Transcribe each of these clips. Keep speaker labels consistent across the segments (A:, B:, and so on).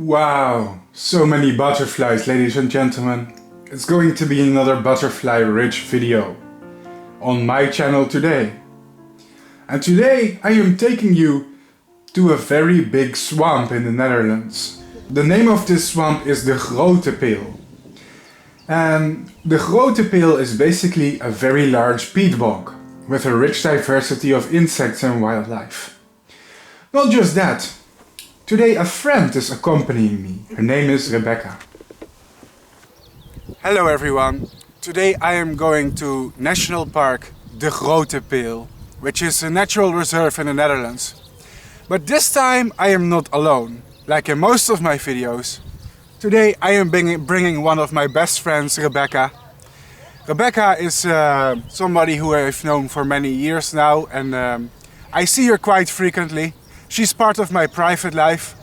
A: Wow, so many butterflies, ladies and gentlemen. It's going to be another butterfly-rich video on my channel today. And today I am taking you to a very big swamp in the Netherlands. The name of this swamp is the Grote. And the Grote is basically a very large peat bog with a rich diversity of insects and wildlife. Not just that. Today a friend is accompanying me. Her name is Rebecca. Hello everyone. Today I am going to National Park de Grote, which is a natural reserve in the Netherlands. But this time I am not alone, like in most of my videos. Today I am bringing one of my best friends, Rebecca. Rebecca is somebody who I've known for many years now, and I see her quite frequently. She's part of my private life,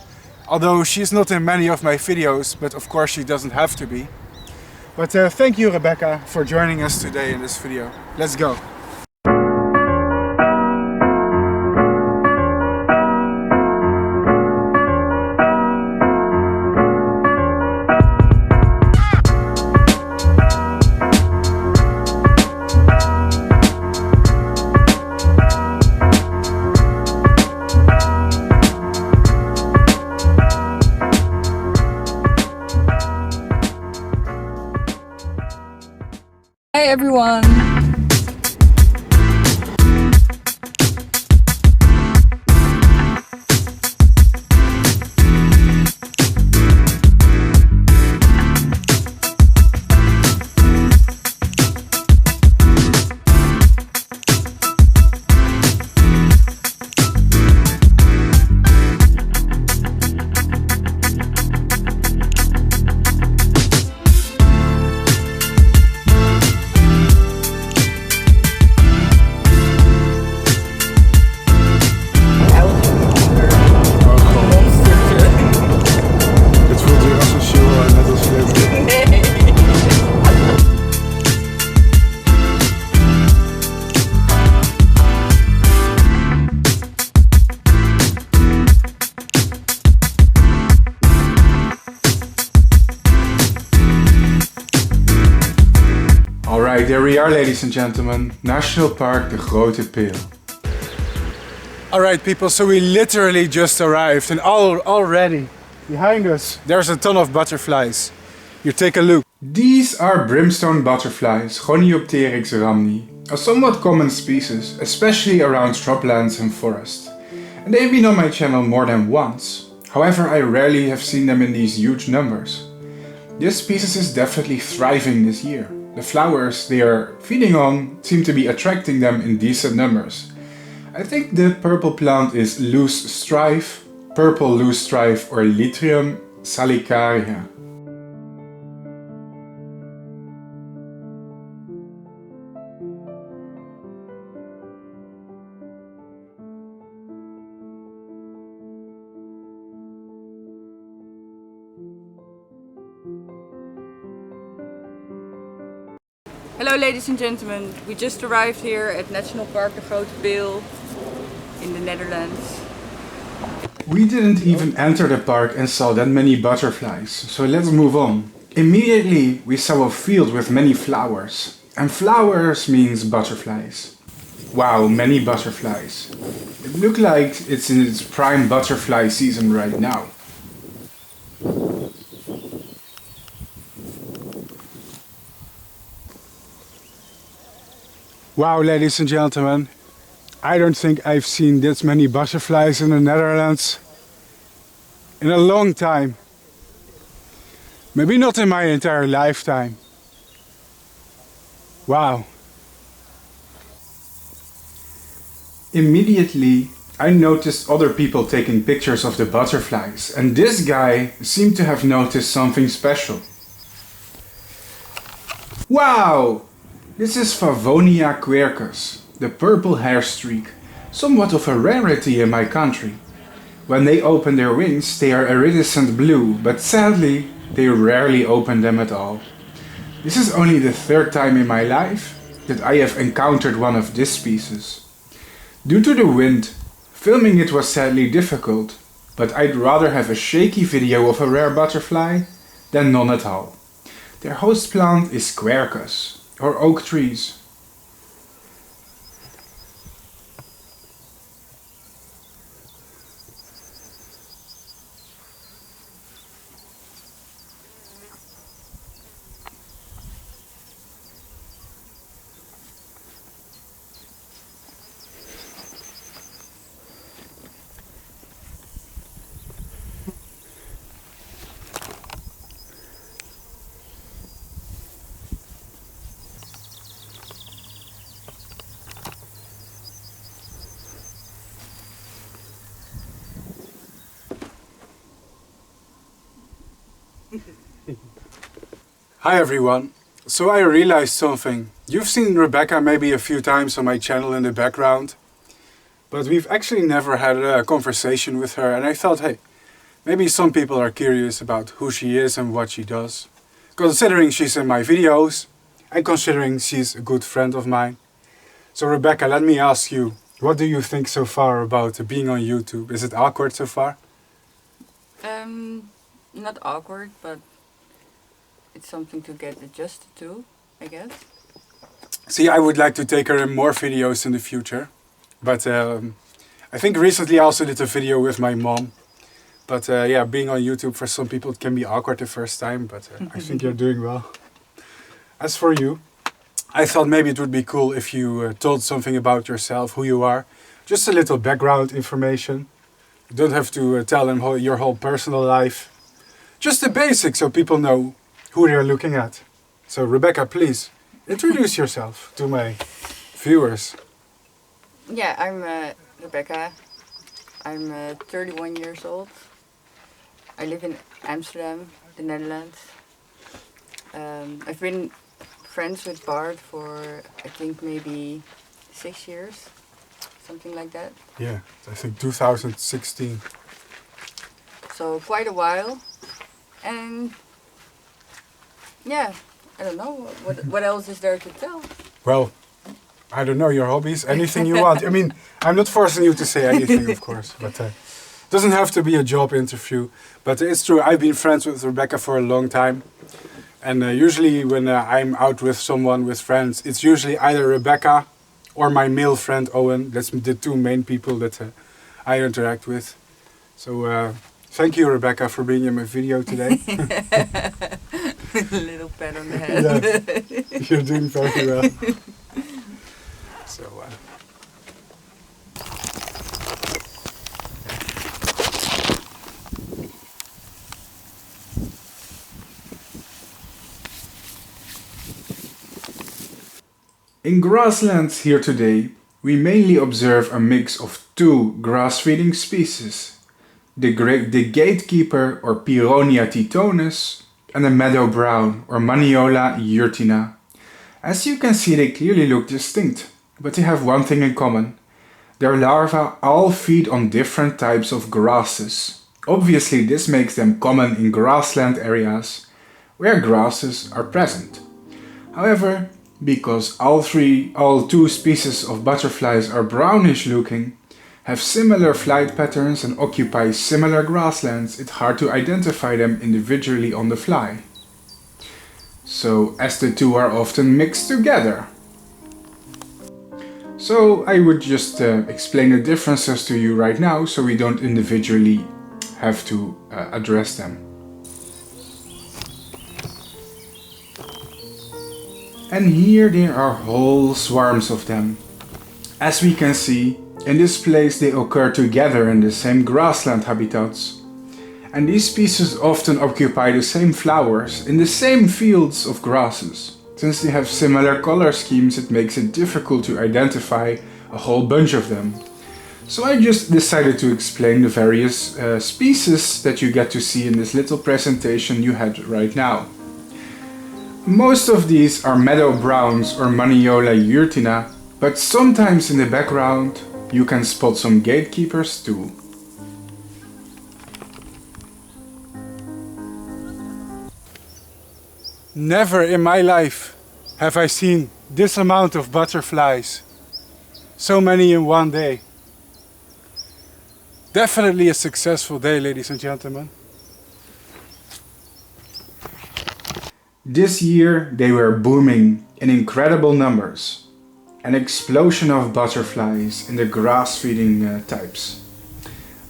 A: although she's not in many of my videos, but of course she doesn't have to be. But thank you, Rebecca, for joining us today in this video. Let's go.
B: Hi everyone!
A: Alright, there we are, ladies and gentlemen. National Park de Grote. Alright people, so we literally just arrived, and already behind us there's a ton of butterflies. You take a look. These are brimstone butterflies, Goniopteryx rhamni, a somewhat common species, especially around shrublands and forests. And they've been on my channel more than once. However, I rarely have seen them in these huge numbers. This species is definitely thriving this year. The flowers they are feeding on seem to be attracting them in decent numbers. I think the purple plant is purple loosestrife or Litrium salicaria.
B: Hello ladies and gentlemen, we just arrived here at National Park de Grote in the Netherlands.
A: We didn't even enter the park and saw that many butterflies, so let's move on. Immediately we saw a field with many flowers, and flowers means butterflies. Wow, many butterflies. It looks like it's in its prime butterfly season right now. Wow, ladies and gentlemen, I don't think I've seen this many butterflies in the Netherlands in a long time. Maybe not in my entire lifetime. Wow. Immediately, I noticed other people taking pictures of the butterflies, and this guy seemed to have noticed something special. Wow! This is Favonia quercus, the purple hair streak, somewhat of a rarity in my country. When they open their wings they are iridescent blue, but sadly they rarely open them at all. This is only the third time in my life that I have encountered one of this species. Due to the wind, filming it was sadly difficult, But I'd rather have a shaky video of a rare butterfly than none at all. Their host plant is quercus, or oak trees. Hi everyone. So I realized something. You've seen Rebecca maybe a few times on my channel in the background, but we've actually never had a conversation with her, and I thought, hey, maybe some people are curious about who she is and what she does. Considering she's in my videos, and considering she's a good friend of mine. So Rebecca, let me ask you, what do you think so far about being on YouTube? Is it awkward so far?
B: Not awkward, but it's something to get adjusted to, I guess.
A: See, I would like to take her in more videos in the future. But I think recently I also did a video with my mom. But yeah, being on YouTube for some people it can be awkward the first time, but I think you're doing well. As for you, I thought maybe it would be cool if you told something about yourself, who you are. Just a little background information. You don't have to tell them your whole personal life. Just the basics so people know who they're looking at. So Rebecca, please introduce yourself to my viewers.
B: Yeah, I'm Rebecca. I'm 31 years old. I live in Amsterdam, the Netherlands. I've been friends with Bart for I think maybe 6 years, something like that.
A: Yeah, I think 2016.
B: So quite a while. And yeah, I don't know, what else is there to tell?
A: Well, I don't know, your hobbies, anything you want. I mean, I'm not forcing you to say anything, of course, but it doesn't have to be a job interview. But it's true, I've been friends with Rebecca for a long time. And usually when I'm out with someone, with friends, it's usually either Rebecca or my male friend Owen. That's the two main people that I interact with. So thank you, Rebecca, for being in my video today.
B: A little pat on the head.
A: Yeah, you're doing very well. So, in grasslands here today, we mainly observe a mix of two grass-feeding species, the gatekeeper or Pyronia titonis and the meadow brown or Maniola urtina. As you can see, they clearly look distinct, but they have one thing in common. Their larvae all feed on different types of grasses. Obviously, this makes them common in grassland areas where grasses are present. However, because all two species of butterflies are brownish looking, have similar flight patterns and occupy similar grasslands, it's hard to identify them individually on the fly. So, as the two are often mixed together. So, I would just explain the differences to you right now, so we don't individually have to address them. And here there are whole swarms of them. As we can see, in this place they occur together in the same grassland habitats. And these species often occupy the same flowers in the same fields of grasses. Since they have similar color schemes, it makes it difficult to identify a whole bunch of them. So I just decided to explain the various species that you get to see in this little presentation you had right now. Most of these are meadow browns or Maniola urtina, but sometimes in the background you can spot some gatekeepers too. Never in my life have I seen this amount of butterflies. So many in one day. Definitely a successful day, ladies and gentlemen. This year they were booming in incredible numbers. An explosion of butterflies in the grass-feeding types.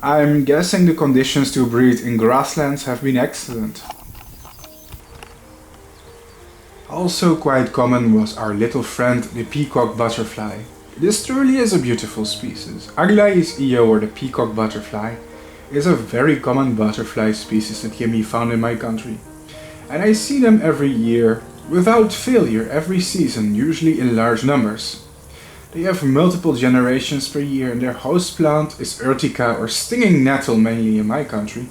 A: I'm guessing the conditions to breed in grasslands have been excellent. Also quite common was our little friend the peacock butterfly. This truly is a beautiful species. Aglaeus io, or the peacock butterfly, is a very common butterfly species that can be found in my country. And I see them every year, without failure, every season, usually in large numbers. They have multiple generations per year and their host plant is urtica or stinging nettle, mainly in my country.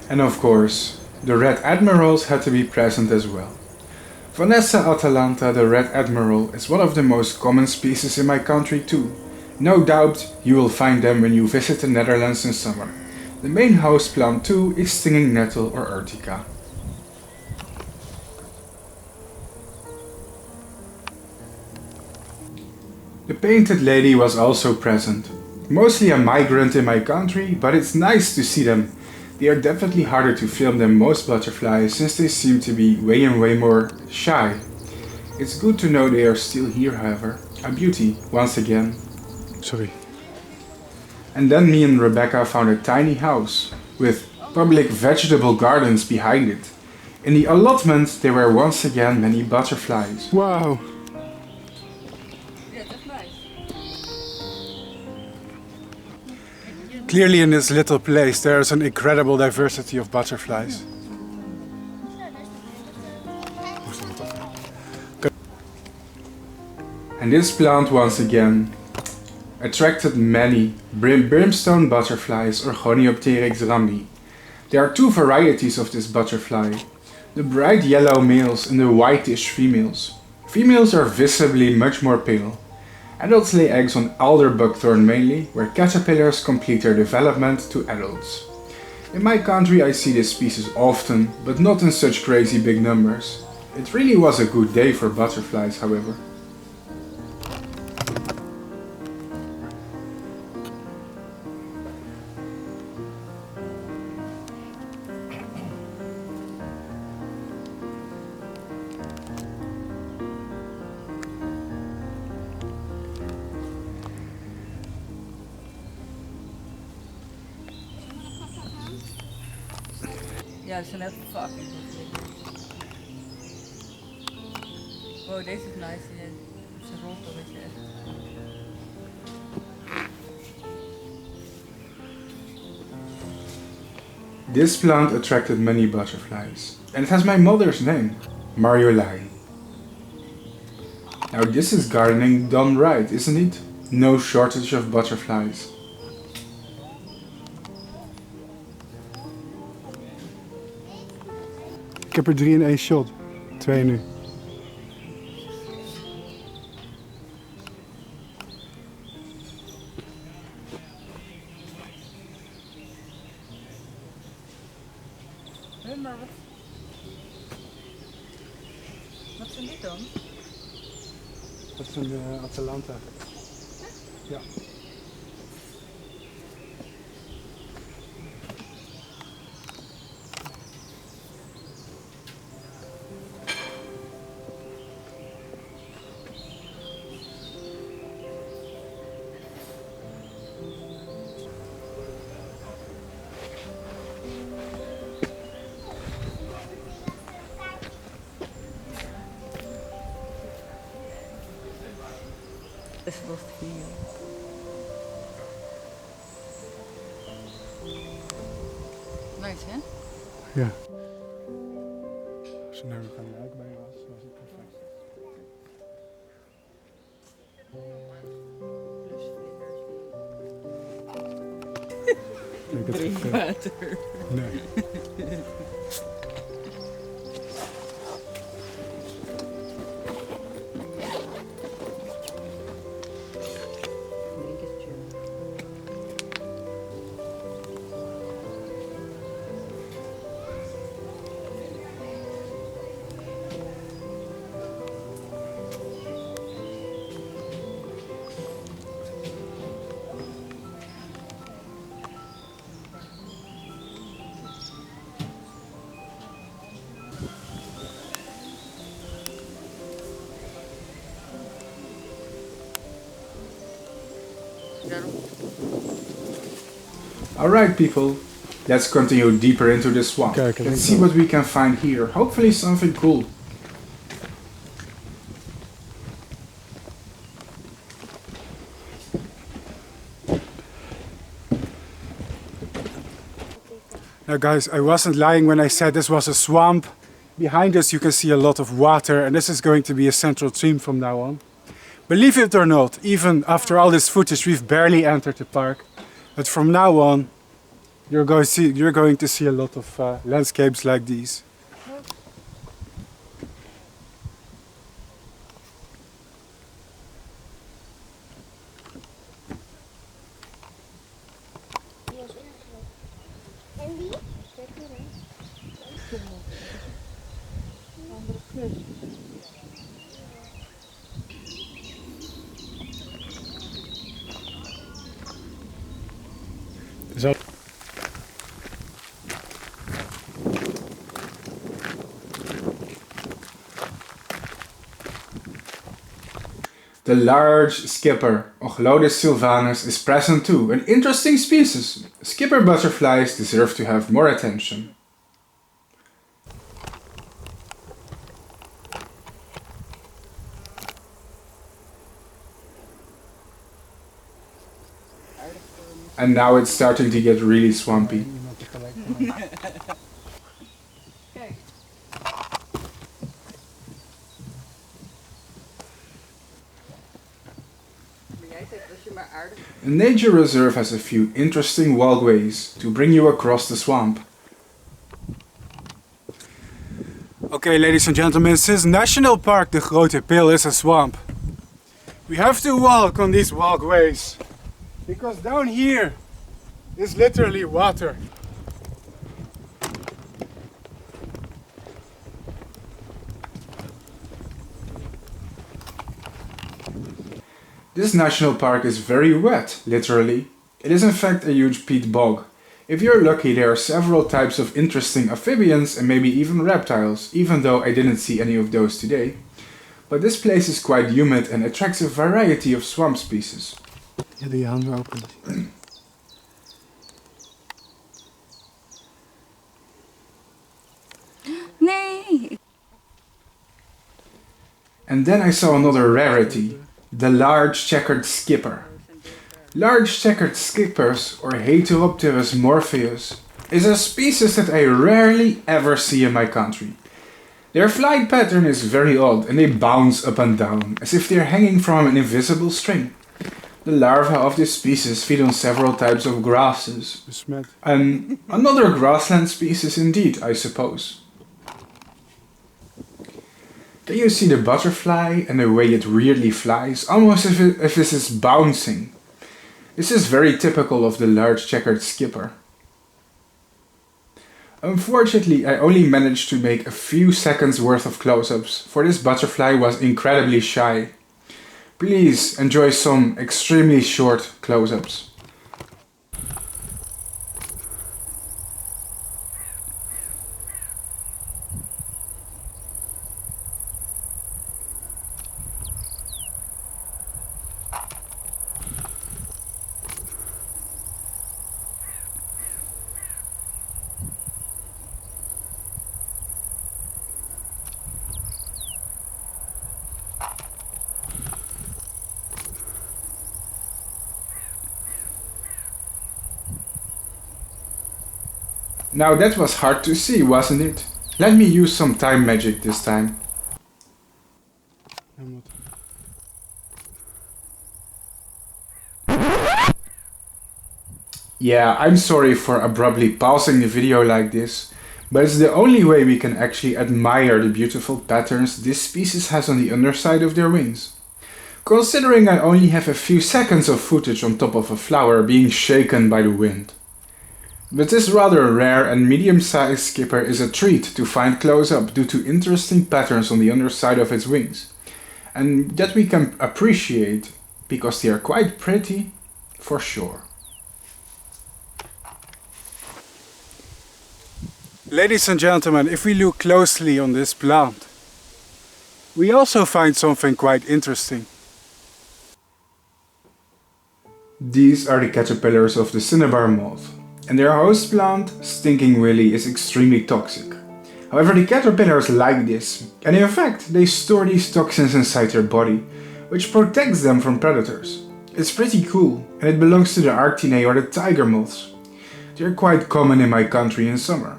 A: And of course, the red admirals had to be present as well. Vanessa atalanta, the red admiral, is one of the most common species in my country too. No doubt you will find them when you visit the Netherlands in summer. The main house plant too is stinging nettle or urtica. The painted lady was also present. Mostly a migrant in my country, but it's nice to see them. They are definitely harder to film than most butterflies since they seem to be way more shy. It's good to know they are still here, however. A beauty, once again. Sorry. And then me and Rebecca found a tiny house with public vegetable gardens behind it. In the allotment there were once again many butterflies. Wow!
B: Yeah, that's nice.
A: Clearly in this little place there is an incredible diversity of butterflies. And this plant once again attracted many brimstone butterflies or Goniopteryx ramni. There are two varieties of this butterfly, the bright yellow males and the whitish females. Females are visibly much more pale. Adults lay eggs on alder buckthorn mainly, where caterpillars complete their development to adults. In my country I see this species often, but not in such crazy big numbers. It really was a good day for butterflies, however.
B: Ja, ze zijn echt fucking goed. Wow, deze is nice. Ze rolt een beetje echt.
A: This plant attracted many butterflies, and it has my mother's name, Marjolein. Now this is gardening done right, isn't it? No shortage of butterflies. Ik heb er 3 in 1 shot. 2 nu.
B: Maar wat zijn dit dan?
A: Dat is een Atalanta. Ja.
B: This was the video. Nice, hè?
A: Ja. Als je nou nog aan de luik bij was, was het perfect. Ik
B: Drink water.
A: Nee. Alright people, let's continue deeper into the swamp.
C: Kijk,
A: Let's see what we can find here. Hopefully something cool.
C: Now guys, I wasn't lying when I said this was a swamp. Behind us you can see a lot of water, and this is going to be a central theme from now on. Believe it or not, even after all this footage we've barely entered the park. But from now on you're going to see a lot of landscapes like these. Zo.
A: The large skipper, Ochlodes sylvanus, is present too, an interesting species. Skipper butterflies deserve to have more attention. And now it's starting to get really swampy. A nature reserve has a few interesting walkways to bring you across the swamp.
C: Okay, ladies and gentlemen, since National Park the Grote is a swamp, we have to walk on these walkways. Because down here is literally water.
A: This national park is very wet, literally. It is in fact a huge peat bog. If you're lucky, there are several types of interesting amphibians and maybe even reptiles, even though I didn't see any of those today. But this place is quite humid and attracts a variety of swamp species.
C: Ja, die gaan we open.
B: Nee!
A: And then I saw another rarity, the large checkered skipper. Large checkered skippers, or Heteropterus morpheus, is a species that I rarely ever see in my country. Their flight pattern is very odd and they bounce up and down, as if they're hanging from an invisible string. The larvae of this species feed on several types of grasses. And another grassland species indeed, I suppose. Can you see the butterfly and the way it weirdly flies, almost as if this is bouncing? This is very typical of the large checkered skipper. Unfortunately, I only managed to make a few seconds worth of close-ups, for this butterfly was incredibly shy. Please enjoy some extremely short close-ups. Now that was hard to see, wasn't it? Let me use some time magic this time. Yeah, I'm sorry for abruptly pausing the video like this, but it's the only way we can actually admire the beautiful patterns this species has on the underside of their wings. Considering I only have a few seconds of footage on top of a flower being shaken by the wind. But this rather rare and medium-sized skipper is a treat to find close up due to interesting patterns on the underside of its wings. And that we can appreciate because they are quite pretty, for sure.
C: Ladies and gentlemen, if we look closely on this plant, we also find something quite interesting.
A: These are the caterpillars of the cinnabar moth, and their host plant, Stinking Willy, is extremely toxic. However, the caterpillars like this, and in fact they store these toxins inside their body, which protects them from predators. It's pretty cool, and it belongs to the Arctinae or the tiger moths. They're quite common in my country in summer.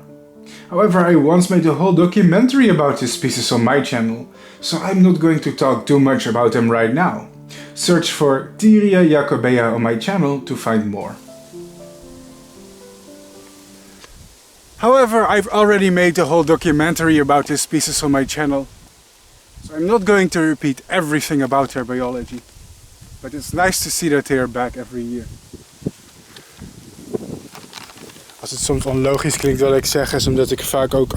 A: However, I once made a whole documentary about this species on my channel, so I'm not going to talk too much about them right now. Search for Tyria jacobea on my channel to find more.
C: However, I've already made a whole documentary about this species on my channel, so I'm not going to repeat everything about their biology. But it's nice to see that they are back every year. Als het soms onlogisch klinkt wat ik zeg, is omdat ik vaak ook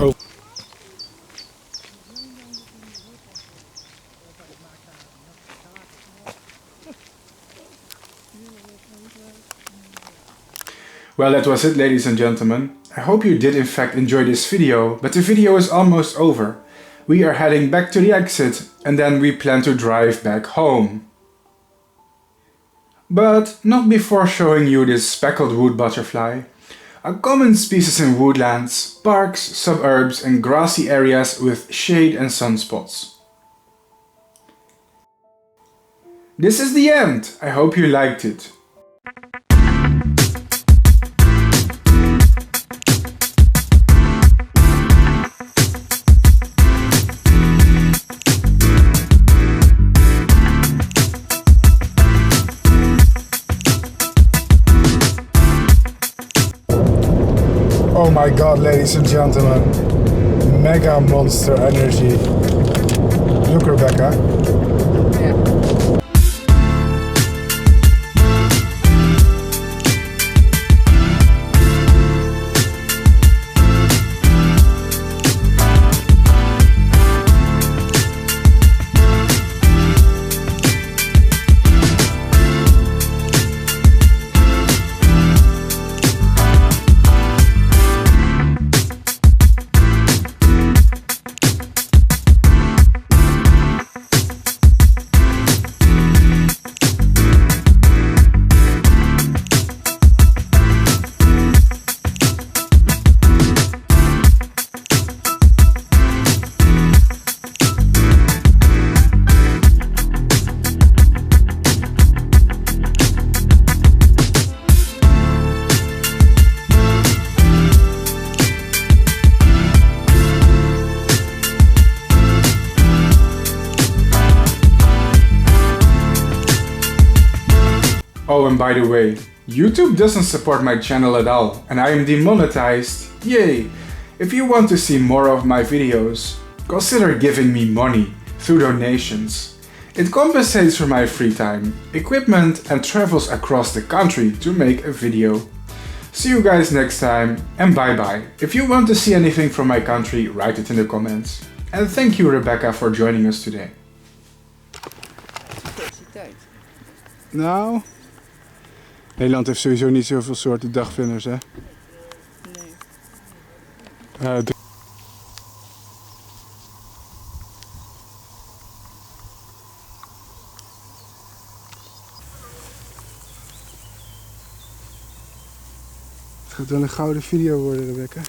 A: Well, that was it, ladies and gentlemen. I hope you did in fact enjoy this video, but the video is almost over. We are heading back to the exit and then we plan to drive back home. But not before showing you this speckled wood butterfly. A common species in woodlands, parks, suburbs and grassy areas with shade and sunspots. This is the end. I hope you liked it.
C: Oh my god, ladies and gentlemen. Mega monster energy. Look, Rebecca.
A: Oh, and by the way, YouTube doesn't support my channel at all and I am demonetized. Yay! If you want to see more of my videos, consider giving me money through donations. It compensates for my free time, equipment and travels across the country to make a video. See you guys next time and bye bye. If you want to see anything from my country, write it in the comments. And thank you Rebecca for joining us today.
C: Nou, Nederland heeft sowieso niet zoveel soorten dagvlinders, hè?
B: Nee.
C: Het gaat wel een gouden video worden, Rebecca.